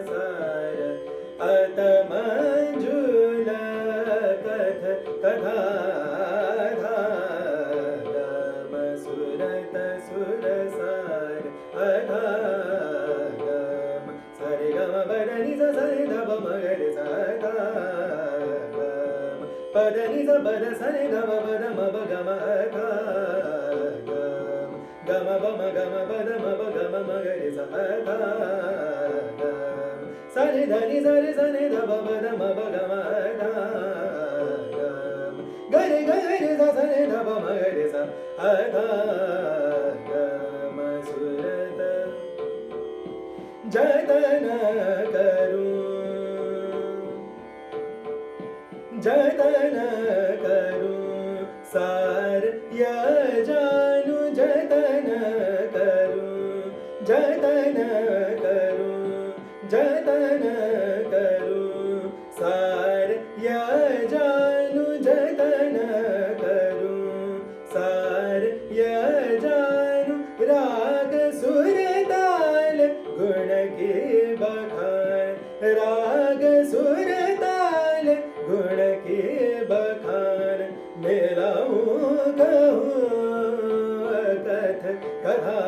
सार अत मंजुल कथ कथा धाम सुरत सुर सार अधागम सरे गम बदनि सरे धब मगरे सधागम पदनि बद सरे धब बद मब गम अधागम गम बम गम बद मब गम मगरे सधागम सरे धनि सरे धब बद मब गम अधागम गरे गरे सरे धब मगरे सधागम सुरत जतन करूं सार यजानु जतन करूं सार यजानु जतन करूं सार यजानु राग सुर ताल गुण के बखान राग सुर ताल गुण के बखान मिलाऊं कहूँ कथ कथा